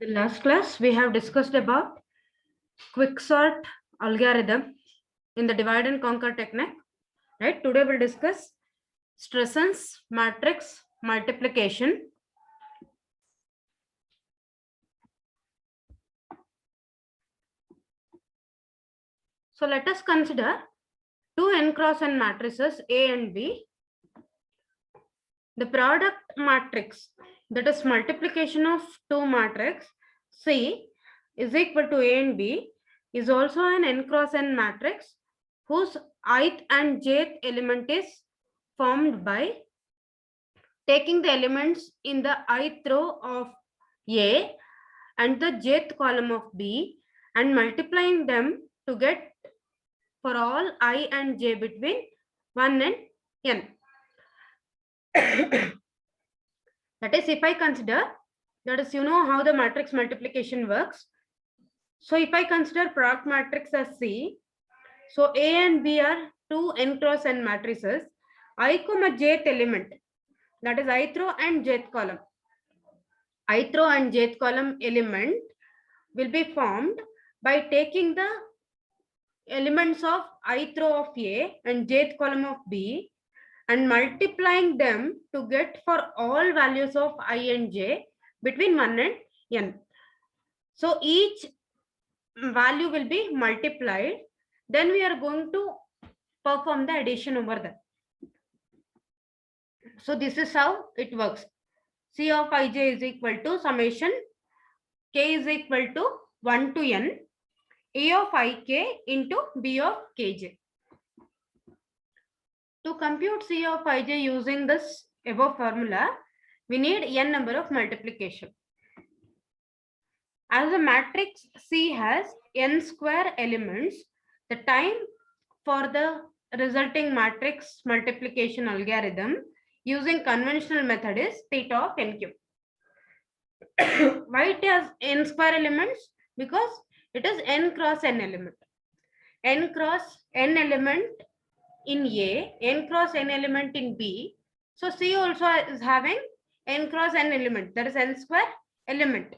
The last class we have discussed about quicksort algorithm in the divide and conquer technique. Right? Today we'll discuss Stresson's matrix multiplication. So let us consider two n cross n matrices A and B. The product matrix, that is multiplication of two matrix C, is equal to A and B, is also an n cross n matrix whose ith and jth element is formed by taking the elements in the ith row of A and the jth column of B and multiplying them to get for all I and j between 1 and n. That is, if I consider, that is, you know how the matrix multiplication works. So if I consider product matrix as C, so A and B are two n cross n matrices, I comma jth element, that is ith row and jth column. Ith row and jth column element will be formed by taking the elements of ith row of A and jth column of B and multiplying them to get for all values of I and j between 1 and n. So each value will be multiplied. Then we are going to perform the addition over there. So this is how it works. C of ij is equal to summation k is equal to 1 to n A of ik into B of kj. To compute C of ij using this above formula, we need n number of multiplication. As the matrix C has n square elements, the time for the resulting matrix multiplication algorithm using conventional method is theta of n cube. Why it has n square elements? Because it is n cross n element. N cross n element in A, n cross n element in B. So C also is having n cross n element, that is n square element.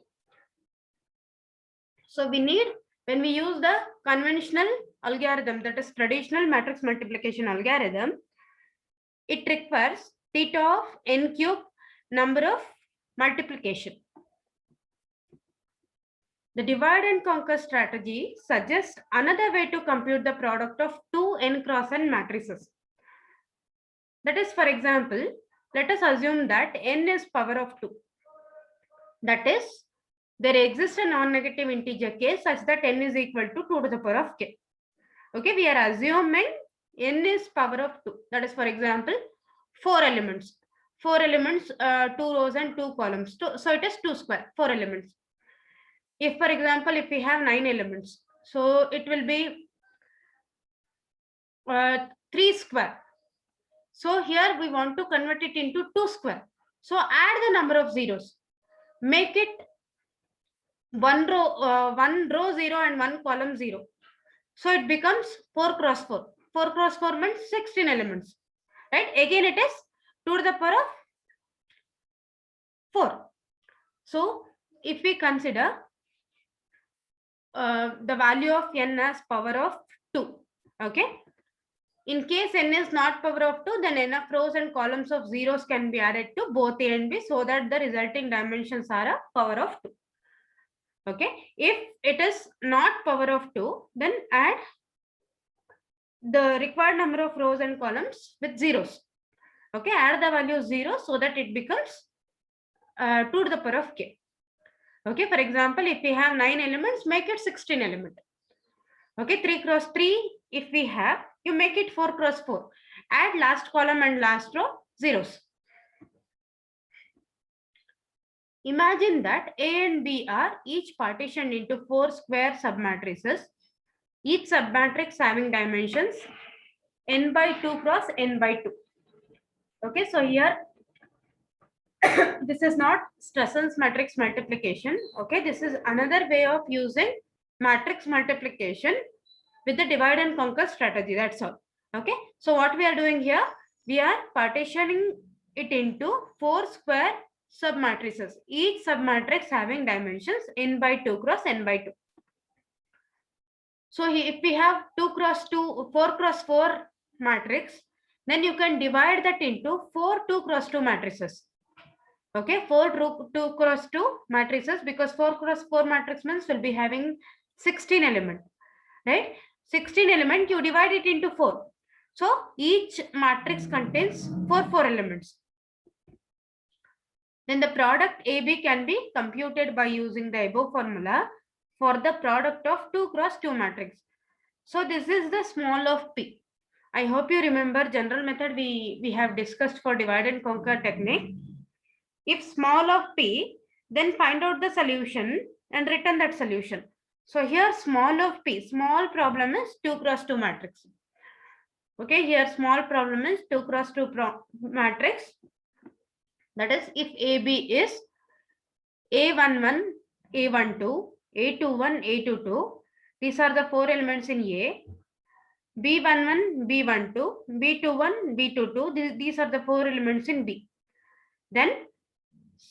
So we need, when we use the conventional algorithm, that is traditional matrix multiplication algorithm, it requires theta of n cube number of multiplication. The divide and conquer strategy suggests another way to compute the product of two n cross n matrices. That is, for example, let us assume that n is power of 2. That is, there exists a non-negative integer k such that n is equal to 2 to the power of k. Okay, we are assuming n is power of 2. That is, for example, 4 elements. 4 elements, 2 rows and 2 columns. So it is 2 square, 4 elements. If, for example, if we have 9 elements, so it will be 3 square. So here we want to convert it into 2 square. So add the number of zeros. Make it one row 0 and one column 0. So it becomes 4 cross 4. 4 cross 4 means 16 elements. Right? Again, it is 2 to the power of 4. So if we consider the value of n as power of 2. Okay. In case n is not power of 2, then enough rows and columns of zeros can be added to both A and B so that the resulting dimensions are a power of 2. Okay. If it is not power of 2, then add the required number of rows and columns with zeros. Okay. Add the value 0 so that it becomes 2 to the power of k. Okay. For example, if we have 9 elements, make it 16 element. Okay. 3 cross 3, if we have, you make it 4 cross 4. Add last column and last row zeros. Imagine that A and B are each partitioned into 4 square submatrices, each submatrix having dimensions n by 2 cross n by 2. Okay, so here this is not Stresson's matrix multiplication. Okay, this is another way of using matrix multiplication with the divide and conquer strategy. That's all. Okay, so what we are doing here, we are partitioning it into 4 square submatrices, each submatrix having dimensions n by 2 cross n by 2. So if we have 2 cross 2, 4 cross 4 matrix, then you can divide that into 4 2 cross 2 matrices. Okay, 4 2 cross 2 matrices, because 4 cross 4 matrix means will be having 16 element, right? 16 element, you divide it into 4. So each matrix contains 4 elements. Then the product AB can be computed by using the above formula for the product of 2 cross 2 matrix. So this is the small of P. I hope you remember general method we have discussed for divide and conquer technique. If small of P, then find out the solution and return that solution. So here small of P, small problem is 2 cross 2 matrix. Okay, here small problem is 2 cross 2 matrix. That is, if AB is A11, A12, A21, A22, these are the 4 elements in A. B11, B12, B21, B22, these are the 4 elements in B. Then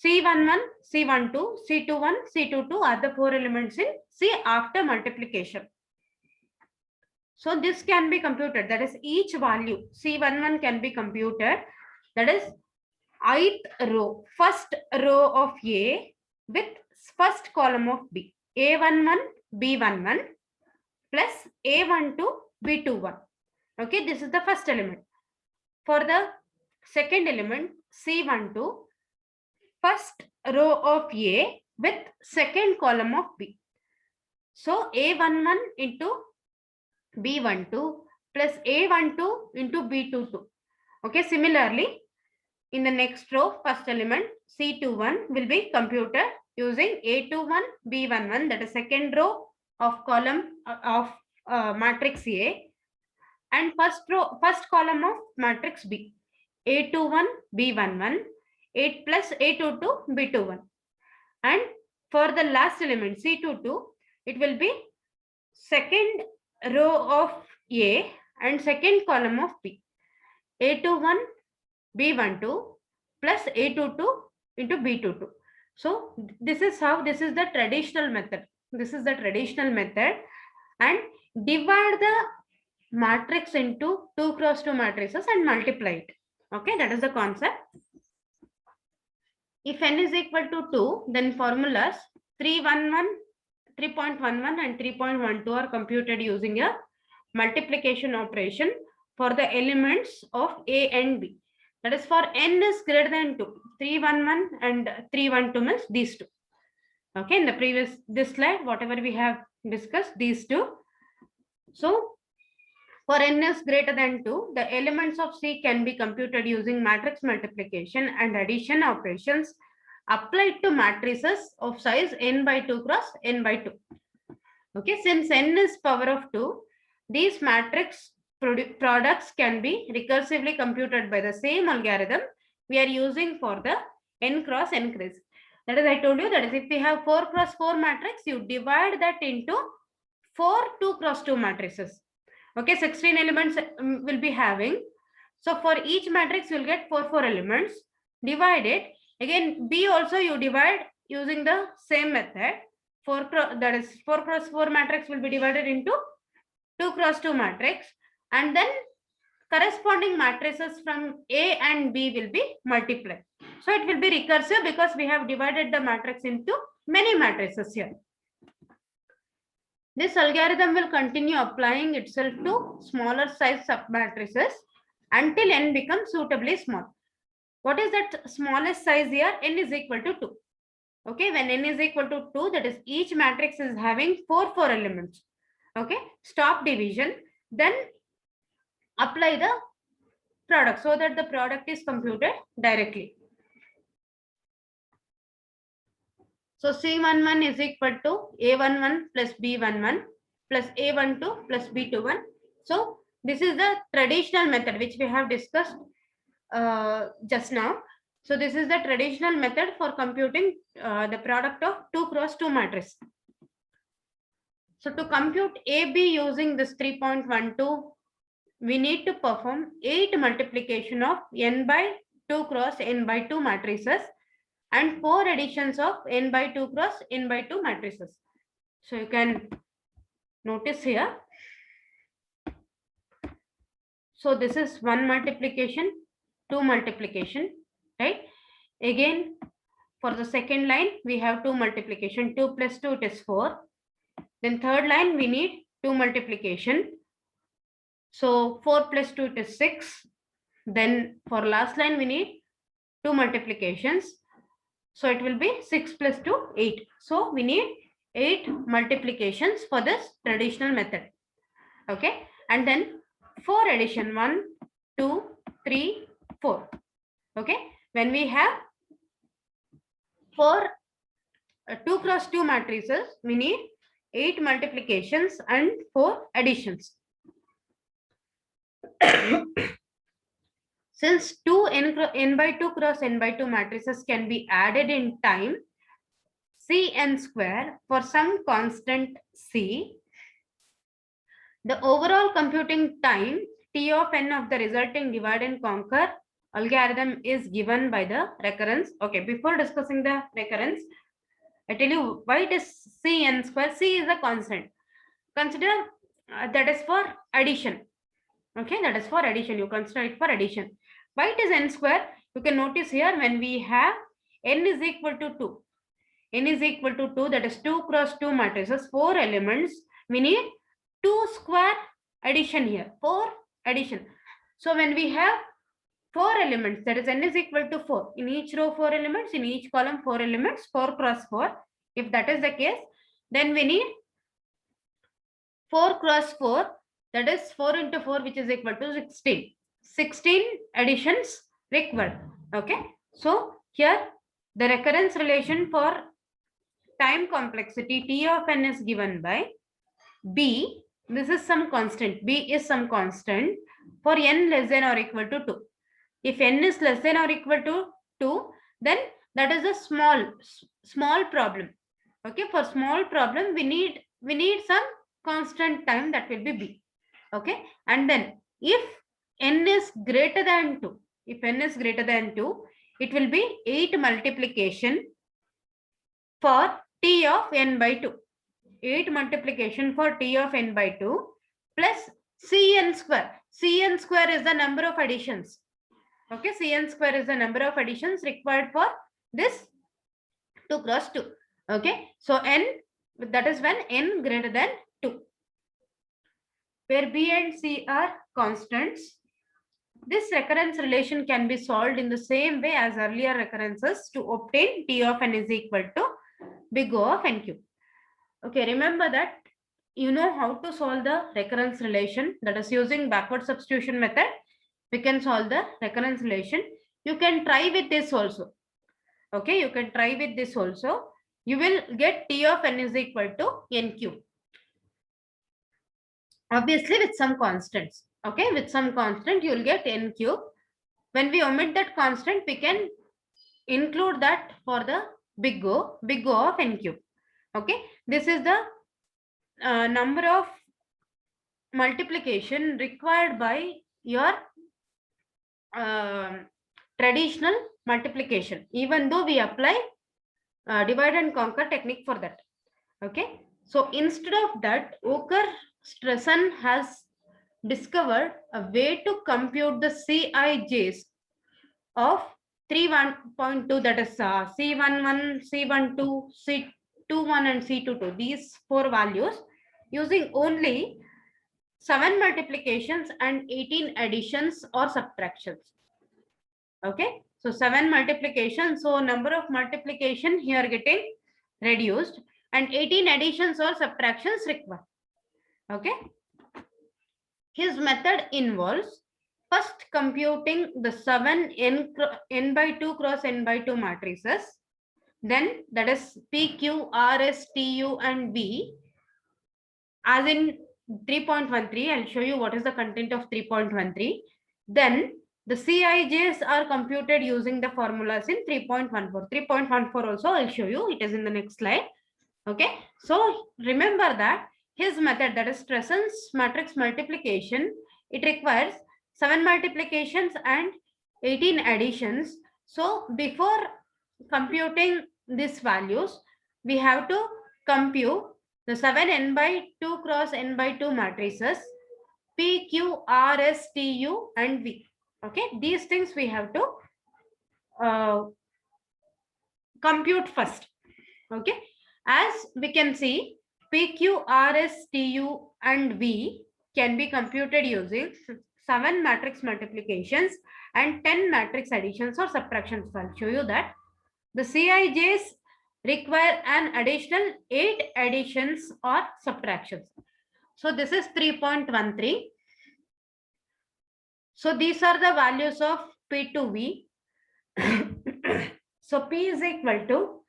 C11, C12, C21, C22 are the 4 elements in C after multiplication. So this can be computed, that is each value C11 can be computed, that is ith row, first row of A with first column of B. A11, B11 plus A12, B21. Okay, this is the first element. For the second element, C12, first row of A with second column of B. So A11 into B12 plus A12 into B22. Okay, similarly, in the next row, first element C21 will be computed using A21, B11, that is second row of column of matrix A, and first column of matrix B, A21, B11, 8 plus A22, B21. And for the last element C22, it will be second row of A and second column of B, A21, B12 plus A22 into B22. So this is the traditional method. This is the traditional method, and divide the matrix into 2 cross 2 matrices and multiply it. Okay, that is the concept. If n is equal to 2, then formulas 3.11 and 3.12 are computed using a multiplication operation for the elements of A and B. That is, for n is greater than 2, 3.11 and 3.12 means these two. Okay, in the this slide, whatever we have discussed, these two. So for n is greater than 2, the elements of C can be computed using matrix multiplication and addition operations applied to matrices of size n by 2 cross n by 2. Okay, since n is power of 2, these matrix products can be recursively computed by the same algorithm we are using for the n cross n case. That is, I told you, that is, if we have 4 cross 4 matrix, you divide that into 4 2 cross 2 matrices. Okay, 16 elements will be having. So for each matrix, you will get 4 elements. Divide it. Again, B also you divide using the same method. 4 cross 4 matrix will be divided into 2 cross 2 matrix, and then corresponding matrices from A and B will be multiplied. So it will be recursive because we have divided the matrix into many matrices here. This algorithm will continue applying itself to smaller size submatrices until n becomes suitably small. What is that smallest size here? N is equal to 2. Okay, when n is equal to 2, that is each matrix is having 4 elements. Okay, stop division, then apply the product so that the product is computed directly. So C11 is equal to A11 plus B11 plus A12 plus B21. So this is the traditional method which we have discussed just now. So this is the traditional method for computing the product of 2 cross 2 matrix. So to compute AB using this 3.12, we need to perform 8 multiplication of n by 2 cross n by 2 matrices and 4 additions of n by 2 cross n by 2 matrices. So you can notice here. So this is 1 multiplication, 2 multiplication, right? Again, for the second line, we have 2 multiplication, 2 plus 2, it is 4. Then third line, we need 2 multiplication. So 4 plus 2, it is 6. Then for last line, we need 2 multiplications. So it will be 6 plus 2, 8. So we need 8 multiplications for this traditional method. Okay. And then 4 addition, 1, 2, 3, 4. Okay. When we have 2 cross 2 matrices, we need 8 multiplications and 4 additions. Since 2 n by 2 cross n by 2 matrices can be added in time Cn square for some constant C, the overall computing time T of n of the resulting divide and conquer algorithm is given by the recurrence. Okay, before discussing the recurrence, I tell you why it is Cn square. C is a constant. Consider that is for addition. Okay, that is for addition. You consider it for addition. Why it is n square? You can notice here when we have n is equal to 2. N is equal to 2, that is 2 cross 2 matrices, 4 elements. We need 2 square addition here, 4 addition. So when we have 4 elements, that is n is equal to 4. In each row 4 elements, in each column 4 elements, 4 cross 4. If that is the case, then we need 4 cross 4, that is 4 into 4, which is equal to 16. 16 additions required. Okay. So here the recurrence relation for time complexity T of n is given by B. This is some constant. B is some constant for n less than or equal to 2. If n is less than or equal to 2, then that is a small problem. Okay. For small problem, we need some constant time, that will be B. Okay. And then if n is greater than 2, if n is greater than 2, it will be 8 multiplication for T of n by 2. 8 multiplication for T of n by 2 plus Cn square. Cn square is the number of additions. Okay. Cn square is the number of additions required for this 2 cross 2. Okay. So n, that is when n greater than 2. Where B and C are constants, this recurrence relation can be solved in the same way as earlier recurrences to obtain T of n is equal to big O of n cube. Okay, remember that you know how to solve the recurrence relation, that is using backward substitution method. We can solve the recurrence relation. You can try with this also. Okay, you can try with this also. You will get T of n is equal to n cube. Obviously with some constants. Okay, with some constant you will get n cube. When we omit that constant, we can include that for the big O of n cube. Okay, this is the number of multiplication required by your traditional multiplication, even though we apply divide and conquer technique for that. Okay, so instead of that, Oker-Stressen has discovered a way to compute theCijs of 3.1.2, that is C11, C12, C21 and C22, these 4 values, using only 7 multiplications and 18 additions or subtractions. Okay, so 7 multiplications, so number of multiplication here getting reduced, and 18 additions or subtractions required. Okay, his method involves first computing the 7 n by 2 cross n by 2 matrices, then that is P, Q, R, S, T, U and V as in 3.13. I'll show you what is the content of 3.13. Then theCijs are computed using the formulas in 3.14. 3.14 also I'll show you. It is in the next slide. Okay. So remember that his method, that is Stressen's matrix multiplication, it requires 7 multiplications and 18 additions. So before computing these values, we have to compute the 7 n by 2 cross n by 2 matrices P, Q, R, S, T, U, and V. Okay, these things we have to compute first. Okay, as we can see, P, Q, R, S, T, U, and V can be computed using 7 matrix multiplications and 10 matrix additions or subtractions. I'll show you that. The CIJs require an additional 8 additions or subtractions. So this is 3.13. So these are the values of P to V. So P is equal to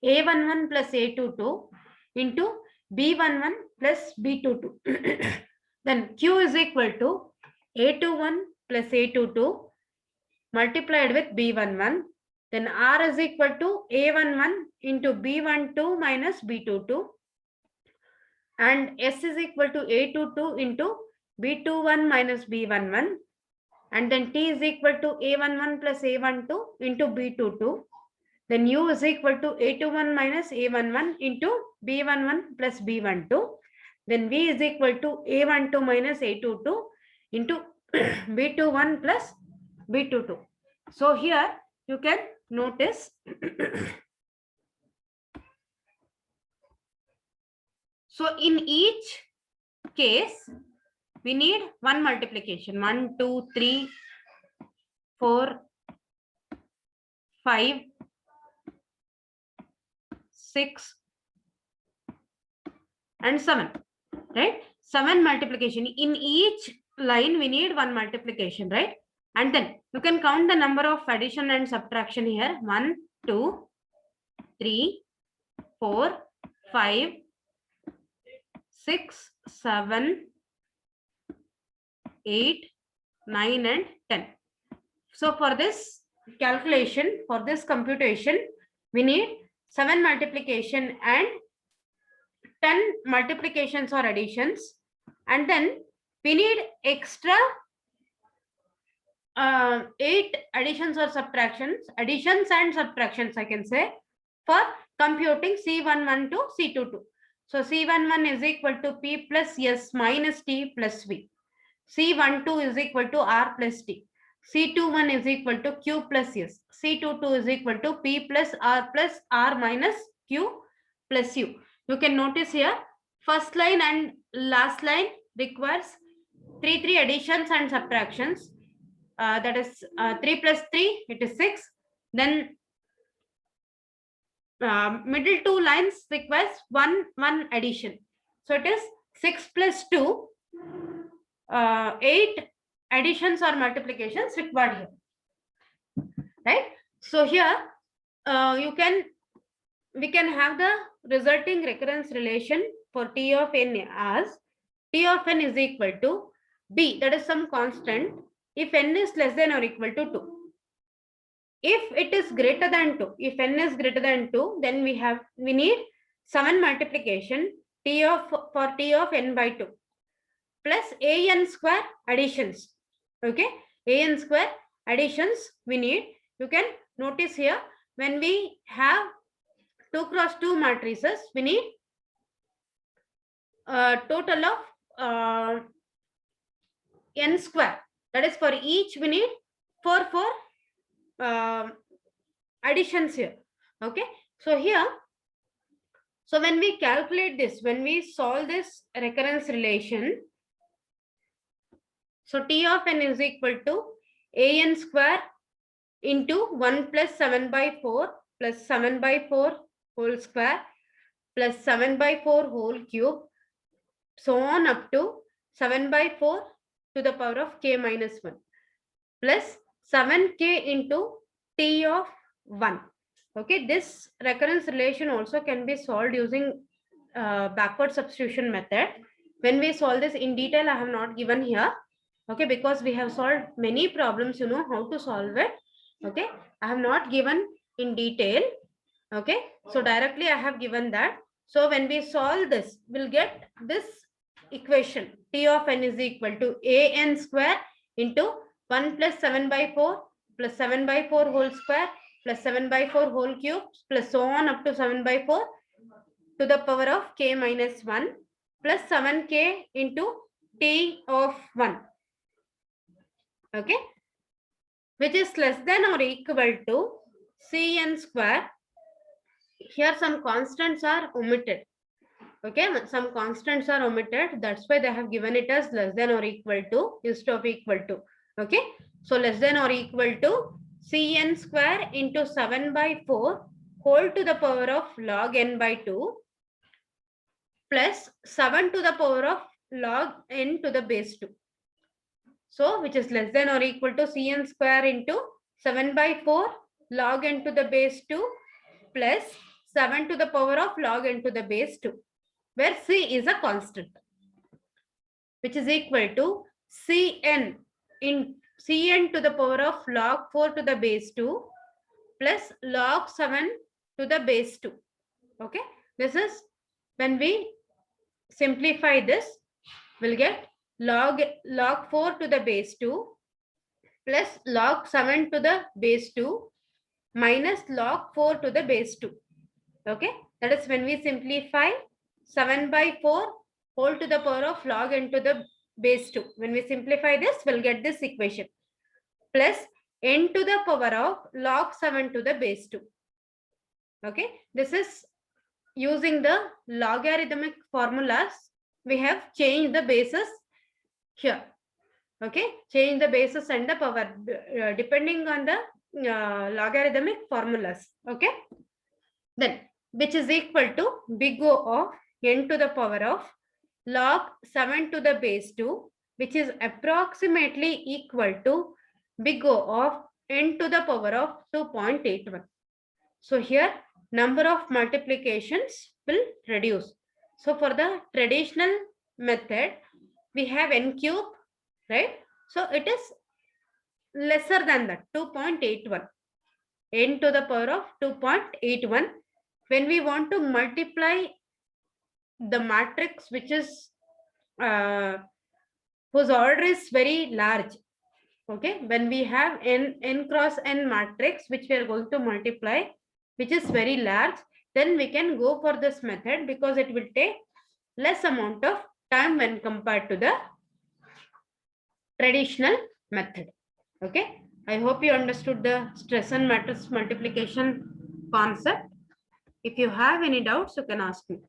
A11 plus A22 into B11 plus B22. Then Q is equal to A21 plus A22 multiplied with B11. Then R is equal to A11 into B12 minus B22. And S is equal to A22 into B21 minus B11. And then T is equal to A11 plus A12 into B22. Then U is equal to A21 minus A11 into B11 plus B12. Then V is equal to A12 minus A22 into B21 plus B22. So here you can notice so in each case we need one multiplication. 1, 2, 3, 4, 5, 6 and 7, right? 7 multiplication. In each line we need one multiplication, right? And then you can count the number of addition and subtraction here. 1, 2, 3, 4, 5, 6, 7, 8, 9 and 10. So for this calculation, for this computation, we need 7 multiplication and 10 multiplications or additions, and then we need extra 8 additions or subtractions, additions and subtractions I can say, for computing C11 to C22. So C11 is equal to P plus S minus T plus V. C12 is equal to R plus T. C21 is equal to Q plus S. C22 is equal to P plus R minus Q plus U. You can notice here, first line and last line requires 3 additions and subtractions. That is 3 plus 3, it is 6. Then middle two lines requires 1 addition. So it is 6 plus 2, 8 additions or multiplications required here, right? So here we can have the resulting recurrence relation for T of n as T of n is equal to B, that is some constant, if n is less than or equal to 2. If it is greater than 2, if n is greater than 2, then we need 7 multiplication for T of n by 2 plus an square additions. Okay, an square additions we need. You can notice here, when we have 2 cross 2 matrices, we need a total of n square. That is, for each we need 4 additions here. Okay, so here, so when we calculate this, when we solve this recurrence relation, so T of n is equal to an square into 1 plus 7 by 4 plus 7 by 4 whole square plus 7 by 4 whole cube, so on up to 7 by 4 to the power of k minus 1 plus 7k into T of 1. Okay, this recurrence relation also can be solved using backward substitution method. When we solve this in detail, I have not given here. Okay, because we have solved many problems, you know how to solve it. Okay, I have not given in detail. Okay, so directly I have given that. So when we solve this, we'll get this equation. T of n is equal to an square into 1 plus 7 by 4 plus 7 by 4 whole square plus 7 by 4 whole cube plus so on up to 7 by 4 to the power of k minus 1 plus 7k into t of 1. Okay, which is less than or equal to Cn square. Here some constants are omitted. Okay, some constants are omitted. That's why they have given it as less than or equal to instead of equal to. Okay, so less than or equal to Cn square into 7 by 4 whole to the power of log n by 2 plus 7 to the power of log n to the base 2. So, which is less than or equal to Cn square into 7 by 4 log n to the base 2 plus 7 to the power of log n to the base 2, where C is a constant, which is equal to Cn in Cn to the power of log 4 to the base 2 plus log 7 to the base 2. Okay, this is when we simplify this, we'll get log 4 to the base 2 plus log 7 to the base 2 minus log 4 to the base 2. Okay, that is when we simplify 7 by 4 whole to the power of log n to the base 2. When we simplify this, we'll get this equation plus n to the power of log 7 to the base 2. Okay, this is using the logarithmic formulas. We have changed the bases here. Okay, change the basis and the power depending on the logarithmic formulas. Okay, then which is equal to big O of n to the power of log 7 to the base 2, which is approximately equal to big O of n to the power of 2.81. So here number of multiplications will reduce. So for the traditional method, we have n cube, right? So it is lesser than that, 2.81, n to the power of 2.81. When we want to multiply the matrix which is whose order is very large, okay, when we have n cross n matrix which we are going to multiply, which is very large, then we can go for this method because it will take less amount of time when compared to the traditional method. Okay, I hope you understood the stress and matrix multiplication concept. If you have any doubts, you can ask me.